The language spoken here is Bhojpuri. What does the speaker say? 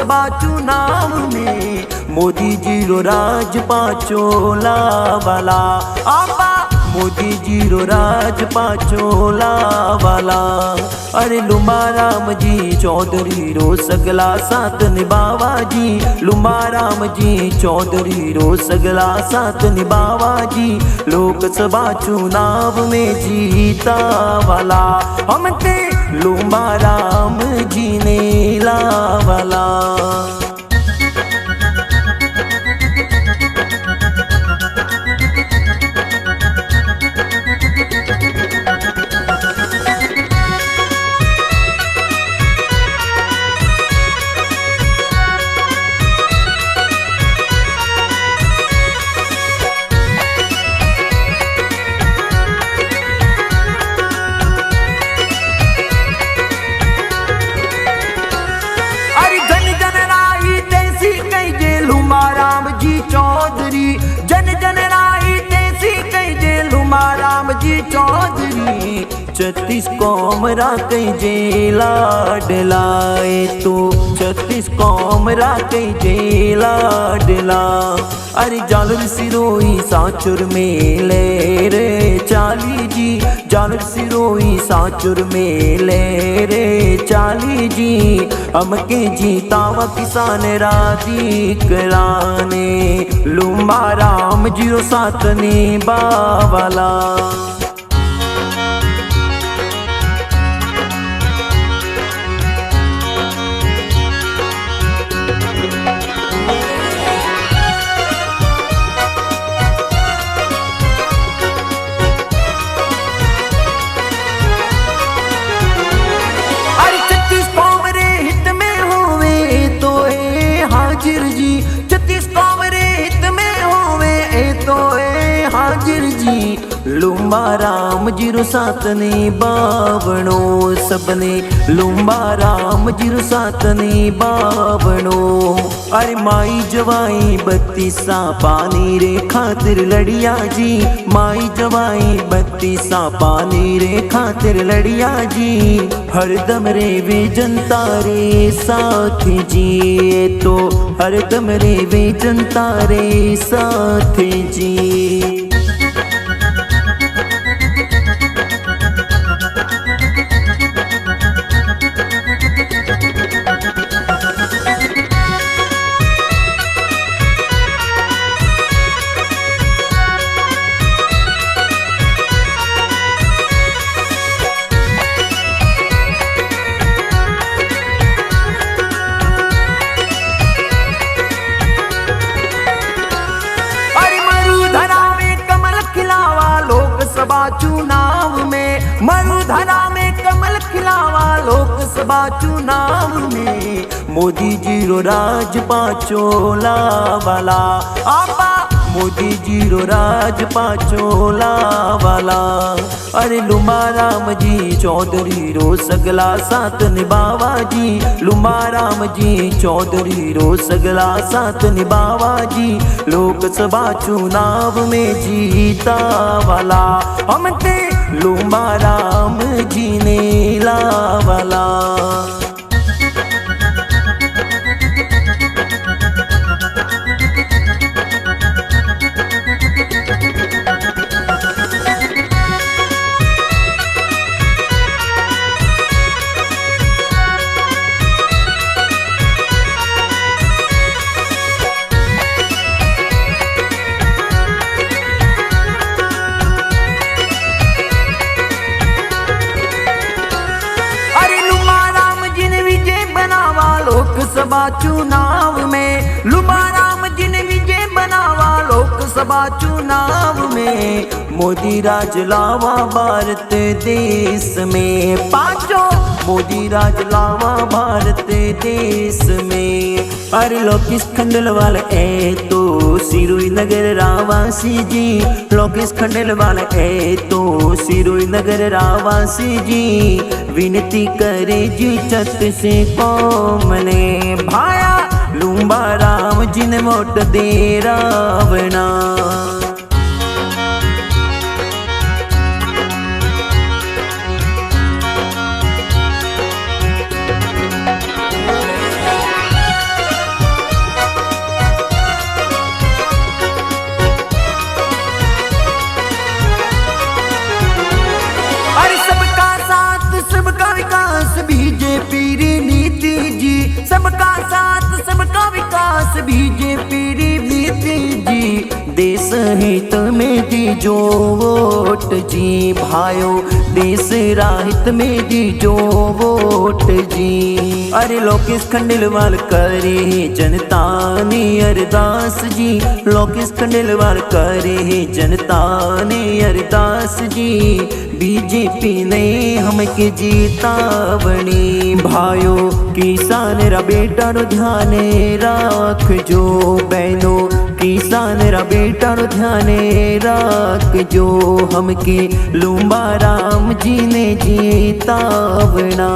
लोकसभा चुनाव में मोदी जी रो राज पाचोला वाला आपा मोदी जी रो राज पाचोला वाला। अरे लुम्बा राम जी चौधरी रो सगला साथ निभावा जी, लुम्बा राम जी चौधरी रो सगला साथ निभावा जी। लोकसभा चुनाव में जीता वाला हमते लुम्बा राम जी ने लावाला। चौधरी जन जन राही तेसी कई जे लुम्बा राम जी चौधरी 36 कौमरा कई जे लाडलाए तो 36 कौमरा कई जे लाडला। अरे जालर सिरोई साचुर में ले रे चाली जी, जालर सिरोई साचुर में ले रे चाली जी। हमके जीतावा किसान राधी कराने लुम्बा राम जी रो साथ निभावाला। हाजिर जी 36 कौमरे हित में होवे ए तो ए हाजिर जी। लुम्बा राम जी रो साथ निभावणो सबने लुम्बा राम जी रो साथ निभावणो। अरे माई जवाई 32 पानी रे खातिर लड़िया जी, माई जवाई 32 पानी रे खातिर लड़िया जी। हरदम रे वे जनता रे साथ जी तो हरदम रे वे जनता रे साथ जी। लोकसभा चुनाव में मरुधरा में कमल खिलावा, लोकसभा चुनाव में मोदी जी रो राज पाचोला वाला आपा मोदी जी रो राज पाचोला वाला। अरे लुम्बा राम जी चौधरी रो सगला साथ निभावा जी, लुम्बा राम जी चौधरी रो सगला साथ निभावा जी। लोकसभा चुनाव में जीता वाला हमते लुम्बा राम जी ने लावाला। लोकसभा चुनाव में लुम्बा राम जी ने विजय बनावा, लोकसभा चुनाव में मोदी राज लावा भारत देश में। पांचों मोदी राज लावा भारत देश में। अरे लोकेश खंडेलवाल ए तो सिरोही नगर रावासी जी, लोकेश खंडेलवाल ए तो सिरोही नगर रावासी जी। विनती करे जी छत से कौम ने भाया लुम्बा राम जी ने वोट दे रावणा। देश हित में दीजो वोट जी भाइयों, देश राहित में दीजो वोट जी। अरे लोकेश खंडेलवाल करे जनता ने अरदास जी, लोकेश खंडेलवाल करे जनता ने अरदास जी। बीजेपी ने हमके जीतावनी भाइयों, किसान रा बेटा रो ध्यान राख जो बहनों, किसान रा बेटा रो ध्यान राख जो। हमके लुम्बा राम जी ने जीतावना।